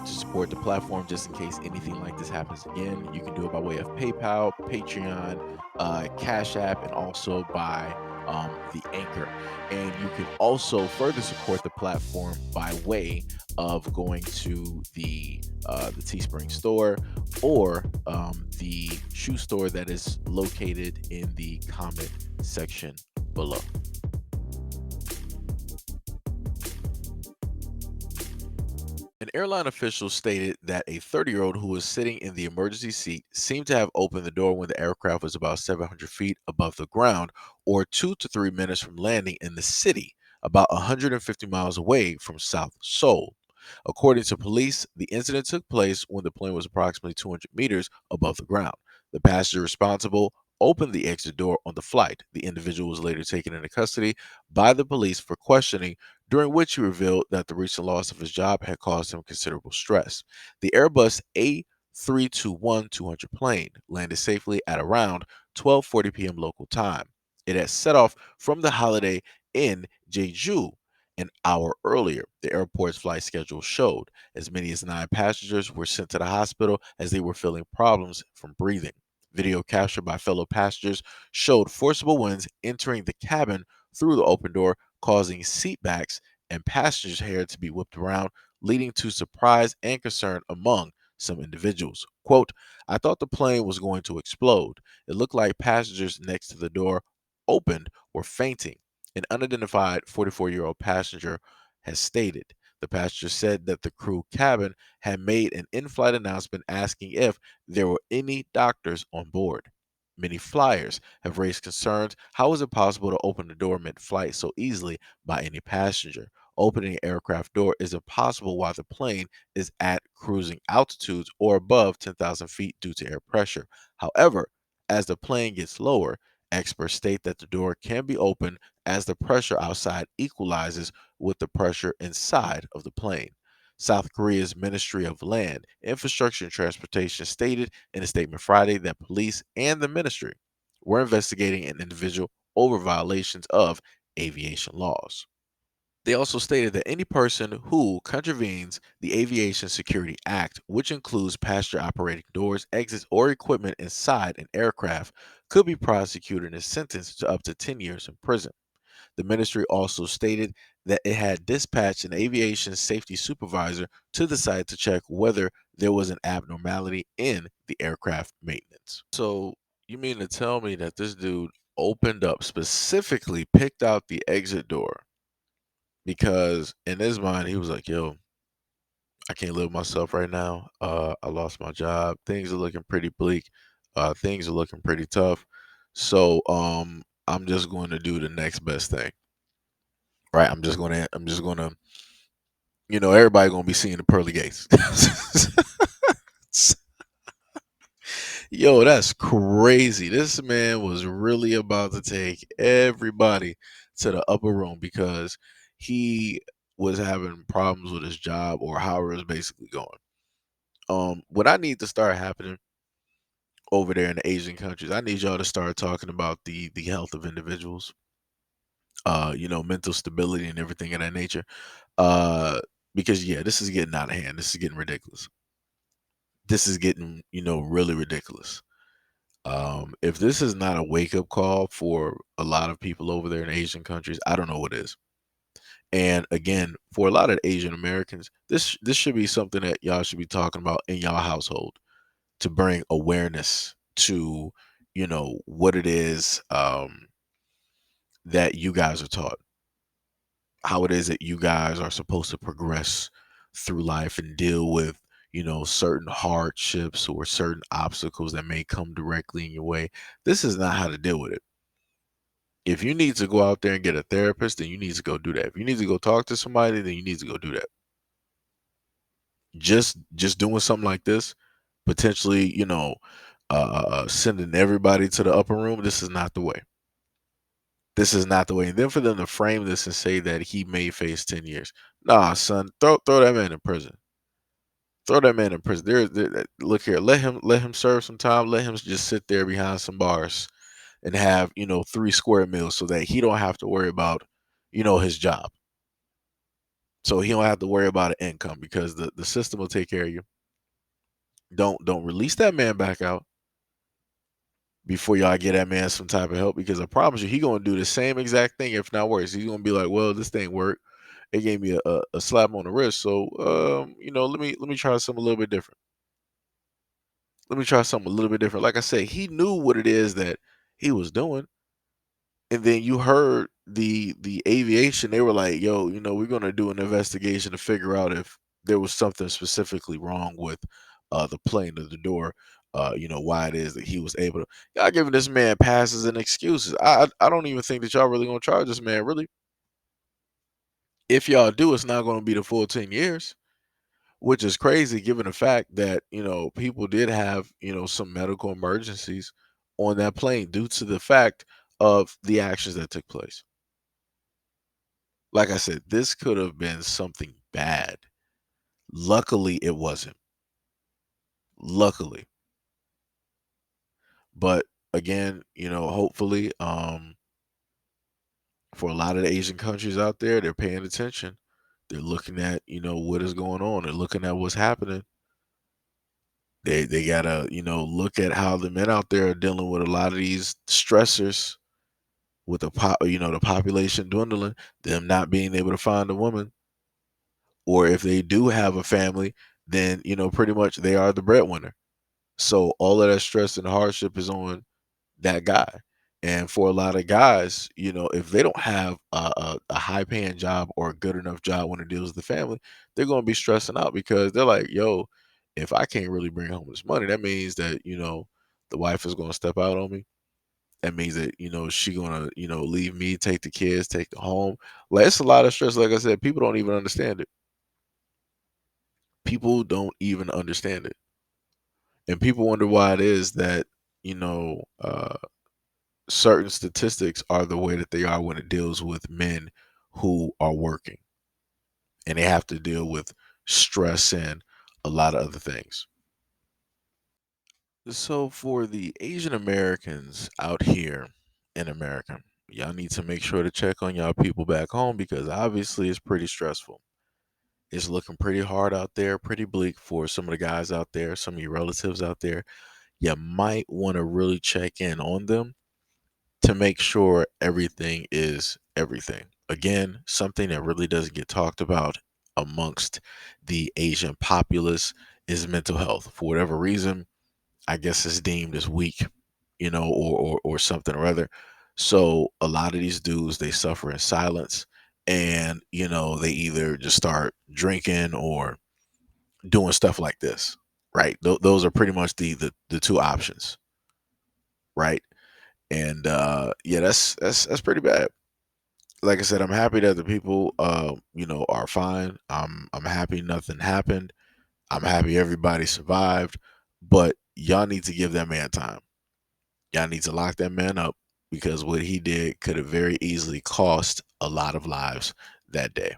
to support the platform just in case anything like this happens again, you can do it by way of PayPal, Patreon, Cash App, and also by the Anchor. And you can also further support the platform by way of going to the Teespring store or the shoe store that is located in the comment section below. An airline official stated that a 30-year-old who was sitting in the emergency seat seemed to have opened the door when the aircraft was about 700 feet above the ground, or 2 to 3 minutes from landing in the city, about 150 miles away from South Seoul. According to police, the incident took place when the plane was approximately 200 meters above the ground. The passenger responsible opened the exit door on the flight. The individual was later taken into custody by the police for questioning, during which he revealed that the recent loss of his job had caused him considerable stress. The Airbus A321-200 plane landed safely at around 12:40 p.m. local time. It had set off from the Holiday Inn Jeju an hour earlier. The airport's flight schedule showed as many as 9 passengers were sent to the hospital as they were feeling problems from breathing. Video captured by fellow passengers showed forcible winds entering the cabin through the open door, causing seat backs and passengers' hair to be whipped around, leading to surprise and concern among some individuals. Quote, I thought the plane was going to explode. It looked like passengers next to the door opened were fainting. An unidentified 44-year-old passenger has stated. The passenger said that the crew cabin had made an in flight announcement asking if there were any doctors on board. Many flyers have raised concerns. How is it possible to open the door mid flight so easily by any passenger? Opening an aircraft door is impossible while the plane is at cruising altitudes or above 10,000 feet due to air pressure. However, as the plane gets lower, experts state that the door can be opened as the pressure outside equalizes with the pressure inside of the plane. South Korea's Ministry of Land, Infrastructure and Transportation stated in a statement Friday that police and the ministry were investigating an individual over violations of aviation laws. They also stated that any person who contravenes the Aviation Security Act, which includes passenger operating doors, exits, or equipment inside an aircraft, could be prosecuted and sentenced to up to 10 years in prison. The ministry also stated that it had dispatched an aviation safety supervisor to the site to check whether there was an abnormality in the aircraft maintenance. So, you mean to tell me that this dude opened up, specifically picked out the exit door because in his mind he was like, "Yo, I can't live with myself right now. I lost my job. Things are looking pretty bleak. Things are looking pretty tough. So, I'm just going to do the next best thing." Right? I'm just gonna, everybody gonna be seeing the pearly gates. Yo, that's crazy. This man was really about to take everybody to the upper room because he was having problems with his job or how it was basically going. What I need to start happening over there in the Asian countries, I need y'all to start talking about the health of individuals, mental stability and everything of that nature. Uh, because yeah, this is getting out of hand. This is getting ridiculous. This is getting, really ridiculous. If this is not a wake up call for a lot of people over there in Asian countries, I don't know what is. And again, for a lot of Asian Americans, this should be something that y'all should be talking about in y'all household to bring awareness to, what it is that you guys are taught, how it is that you guys are supposed to progress through life and deal with, certain hardships or certain obstacles that may come directly in your way. This is not how to deal with it. If you need to go out there and get a therapist, then you need to go do that. If you need to go talk to somebody, then you need to go do that. Just doing something like this, potentially, sending everybody to the upper room. This is not the way. This is not the way. And then for them to frame this and say that he may face 10 years. Nah, son, throw that man in prison. Throw that man in prison. Look here, let him serve some time. Let him just sit there behind some bars and have 3 square meals so that he don't have to worry about his job. So he don't have to worry about an income because the system will take care of you. Don't release that man back out before y'all get that man some type of help because I promise you he gonna do the same exact thing, if not worse. He's gonna be like, well, this thing worked. It gave me a slap on the wrist. So let me try something a little bit different. Let me try something a little bit different. Like I said, he knew what it is that he was doing. And then you heard the aviation, they were like, "Yo, we're gonna do an investigation to figure out if there was something specifically wrong with the plane or the door. Why it is that he was able to." Y'all giving this man passes and excuses. I don't even think that y'all really gonna charge this man. Really, if y'all do, it's not gonna be the full 10 years, which is crazy given the fact that people did have some medical emergencies on that plane due to the fact of the actions that took place. Like I said, this could have been something bad. Luckily, it wasn't. Luckily. But again, hopefully, for a lot of the Asian countries out there, they're paying attention. They're looking at, what is going on. They're looking at what's happening. They gotta, look at how the men out there are dealing with a lot of these stressors with the population dwindling, them not being able to find a woman, or if they do have a family, then pretty much they are the breadwinner. So all of that stress and hardship is on that guy. And for a lot of guys, if they don't have a high paying job or a good enough job when it deals with the family, they're going to be stressing out because they're like, yo, if I can't really bring home this money, that means that, the wife is going to step out on me. That means that, she going to, leave me, take the kids, take the home. Like, it's a lot of stress. Like I said, people don't even understand it. People don't even understand it. And people wonder why it is that, certain statistics are the way that they are when it deals with men who are working and they have to deal with stress and a lot of other things. So for the Asian Americans out here in America, y'all need to make sure to check on y'all people back home because obviously it's pretty stressful. It's looking pretty hard out there, pretty bleak for some of the guys out there, some of your relatives out there. You might want to really check in on them to make sure everything is everything. Again, something that really doesn't get talked about amongst the Asian populace is mental health. For whatever reason, I guess it's deemed as weak, or something or other. So a lot of these dudes they suffer in silence, and they either just start drinking or doing stuff like this. Right? Those are pretty much the two options. Right? And yeah, that's pretty bad. Like I said, I'm happy that the people are fine. I'm happy nothing happened. I'm happy everybody survived. But y'all need to give that man time. Y'all need to lock that man up because what he did could have very easily cost a lot of lives that day.